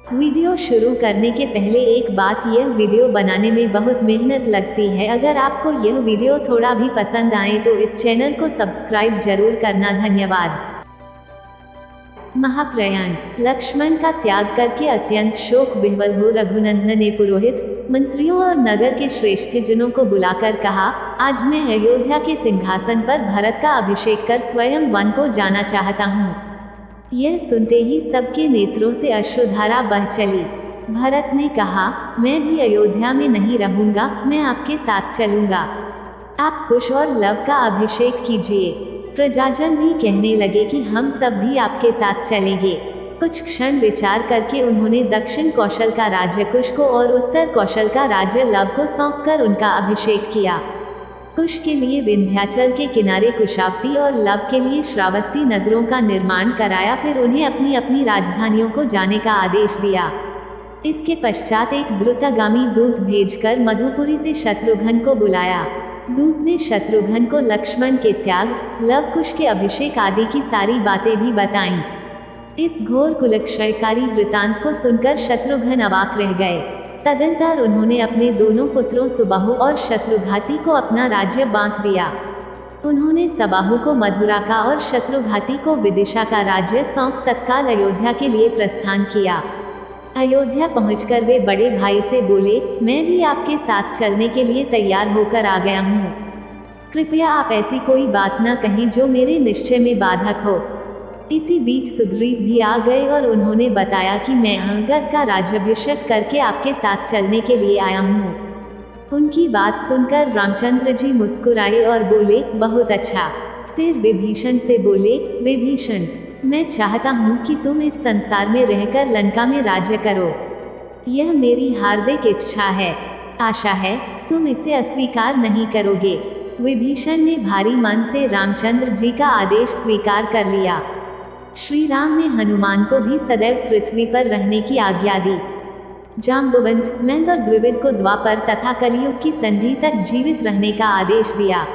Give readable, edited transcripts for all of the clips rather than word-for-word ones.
Video शुरू करने के पहले एक बात, यह वीडियो बनाने में बहुत मेहनत लगती है। अगर आपको यह वीडियो थोड़ा भी पसंद आए तो इस चैनल को सब्सक्राइब जरूर करना। धन्यवाद। महाप्रयाण। लक्ष्मण का त्याग करके अत्यंत शोक विह्वल हो रघुनंदन ने पुरोहित, मंत्रियों और नगर के श्रेष्ठ जनों को बुलाकर कहा, आज मैं अयोध्या के सिंहासन पर भरत का अभिषेक कर स्वयं वन को जाना चाहता हूँ। यह सुनते ही सबके नेत्रों से अश्रुधारा बह चली। भरत ने कहा, मैं भी अयोध्या में नहीं रहूंगा, मैं आपके साथ चलूंगा। आप कुश और लव का अभिषेक कीजिए। प्रजाजन भी कहने लगे कि हम सब भी आपके साथ चलेंगे। कुछ क्षण विचार करके उन्होंने दक्षिण कौशल का राज्य कुश को और उत्तर कौशल का राज्य लव को सौंपकर उनका अभिषेक किया। कुश के लिए विंध्याचल के किनारे कुशावती और लव के लिए श्रावस्ती नगरों का निर्माण कराया। फिर उन्हें अपनी अपनी राजधानियों को जाने का आदेश दिया। इसके पश्चात एक द्रुतगामी दूत भेजकर मधुपुरी से शत्रुघ्न को बुलाया। दूत ने शत्रुघ्न को लक्ष्मण के त्याग, लव कुश के अभिषेक आदि की सारी बातें भी बताईं। इस घोर कुलक्षयकारी वृतांत को सुनकर शत्रुघ्न अवाक रह गए। तदंतर उन्होंने अपने दोनों पुत्रों सुबाहु और शत्रुघाती को अपना राज्य बांट दिया। उन्होंने सबाहु को मधुरा का और शत्रुघाती को विदिशा का राज्य सौंप तत्काल अयोध्या के लिए प्रस्थान किया। अयोध्या पहुंचकर वे बड़े भाई से बोले, मैं भी आपके साथ चलने के लिए तैयार होकर आ गया हूँ। कृपया आप ऐसी कोई बात न कहें जो मेरे निश्चय में बाधक हो। इसी बीच सुग्रीव भी आ गए और उन्होंने बताया कि मैं अंगद का राज्याभिषेक करके आपके साथ चलने के लिए आया हूँ। उनकी बात सुनकर रामचंद्र जी मुस्कुराए और बोले, बहुत अच्छा। फिर विभीषण से बोले, विभीषण, मैं चाहता हूँ कि तुम इस संसार में रहकर लंका में राज्य करो। यह मेरी हार्दिक इच्छा है, आशा है तुम इसे अस्वीकार नहीं करोगे। विभीषण ने भारी मन से रामचंद्र जी का आदेश स्वीकार कर लिया। श्री राम ने हनुमान को भी सदैव पृथ्वी पर रहने की आज्ञा दी। जाम्बुवंत, मैंद और द्विविद को द्वापर तथा कलियुग की संधि तक जीवित रहने का आदेश दिया।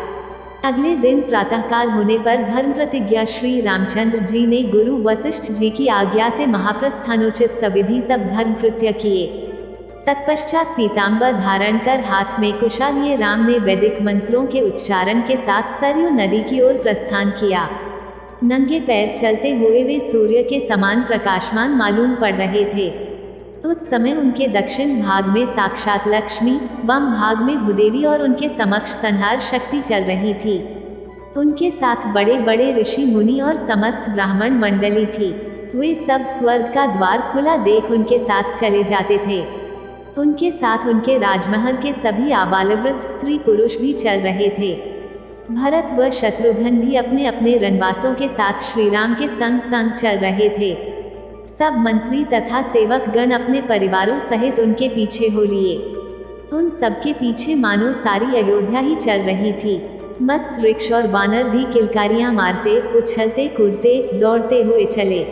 अगले दिन प्रातःकाल होने पर धर्म प्रतिज्ञा श्री रामचंद्र जी ने गुरु वशिष्ठ जी की आज्ञा से महाप्रस्थानोचित सविधि सब धर्म कृत्य किए। तत्पश्चात पीताम्बर धारण कर हाथ में कुशा लिए राम ने वैदिक मंत्रों के उच्चारण के साथ सरयू नदी की ओर प्रस्थान किया। नंगे पैर चलते हुए वे सूर्य के समान प्रकाशमान मालूम पड़ रहे थे। उस समय उनके दक्षिण भाग में साक्षात लक्ष्मी, वाम भाग में भूदेवी और उनके समक्ष संहार शक्ति चल रही थी। उनके साथ बड़े बड़े ऋषि मुनि और समस्त ब्राह्मण मंडली थी। वे सब स्वर्ग का द्वार खुला देख उनके साथ चले जाते थे। उनके साथ उनके राजमहल के सभी आबालवृद्ध स्त्री पुरुष भी चल रहे थे। भरत व शत्रुघ्न भी अपने अपने रनवासों के साथ श्रीराम के संग संग चल रहे थे। सब मंत्री तथा सेवक गण अपने परिवारों सहित उनके पीछे हो लिए। उन सबके पीछे मानो सारी अयोध्या ही चल रही थी। मस्त वृक्ष और वानर भी किलकारियां मारते, उछलते कूदते, दौड़ते हुए चले।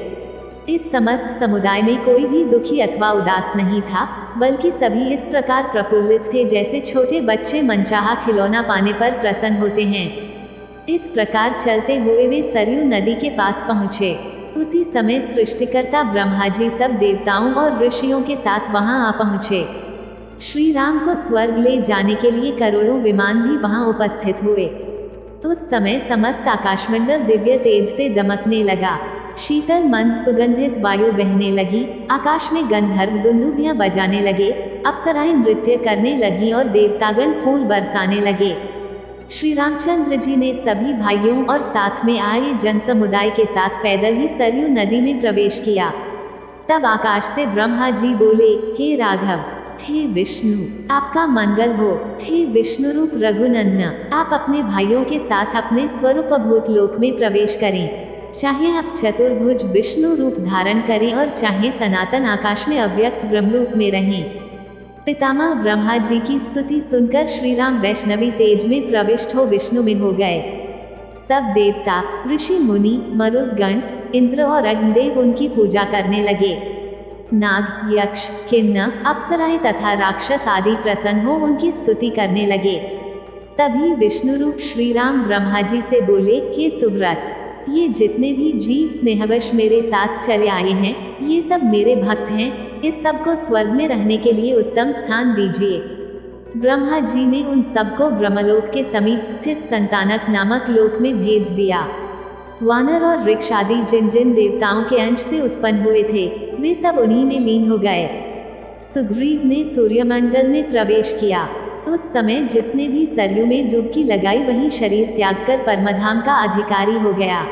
इस समस्त समुदाय में कोई भी दुखी अथवा उदास नहीं था, बल्कि सभी इस प्रकार प्रफुल्लित थे जैसे छोटे बच्चे मनचाहा खिलौना पाने पर प्रसन्न होते हैं। इस प्रकार चलते हुए वे सरयू नदी के पास पहुँचे। उसी समय सृष्टिकर्ता ब्रह्मा जी सब देवताओं और ऋषियों के साथ वहां आ पहुँचे। श्री राम को स्वर्ग ले जाने के लिए करोड़ों विमान भी वहां उपस्थित हुए। उस समय समस्त आकाशमंडल दिव्य तेज से दमकने लगा। शीतल मंद सुगंधित वायु बहने लगी। आकाश में गंधर्व दुंदुभियां बजाने लगे, अप्सराएं नृत्य करने लगी और देवतागण फूल बरसाने लगे। श्री रामचंद्र जी ने सभी भाइयों और साथ में आए जन समुदाय के साथ पैदल ही सरयू नदी में प्रवेश किया। तब आकाश से ब्रह्मा जी बोले, हे राघव, हे विष्णु, आपका मंगल हो। हे विष्णु रूप रघुनंदन, आप अपने भाइयों के साथ अपने स्वरूप भूत लोक में प्रवेश करें। चाहे आप चतुर्भुज विष्णु रूप धारण करें और चाहे सनातन आकाश में अव्यक्त ब्रह्म रूप में रहें। पितामह ब्रह्मा जी की स्तुति सुनकर श्रीराम वैष्णवी तेज में प्रविष्ट हो विष्णु में हो गए। सब देवता, ऋषि मुनि, मरुदगण, इंद्र और अग्निदेव उनकी पूजा करने लगे। नाग, यक्ष, किन्नर, अप्सराएं तथा राक्षस आदि प्रसन्न हो उनकी स्तुति करने लगे। तभी विष्णु रूप श्रीराम ब्रह्मा जी से बोले, हे सुव्रत, ये जितने भी जीव स्नेहवश मेरे साथ चले आए हैं, ये सब मेरे भक्त हैं। इस सब को स्वर्ग में रहने के लिए उत्तम स्थान दीजिए। ब्रह्मा जी ने उन सबको ब्रह्मलोक के समीप स्थित संतानक नामक लोक में भेज दिया। वानर और वृक्ष आदि जिन जिन देवताओं के अंश से उत्पन्न हुए थे, वे सब उन्हीं में लीन हो गए। सुग्रीव ने सूर्यमंडल में प्रवेश किया। उस समय जिसने भी सरयू में डुबकी लगाई वही शरीर त्याग कर परमधाम का अधिकारी हो गया।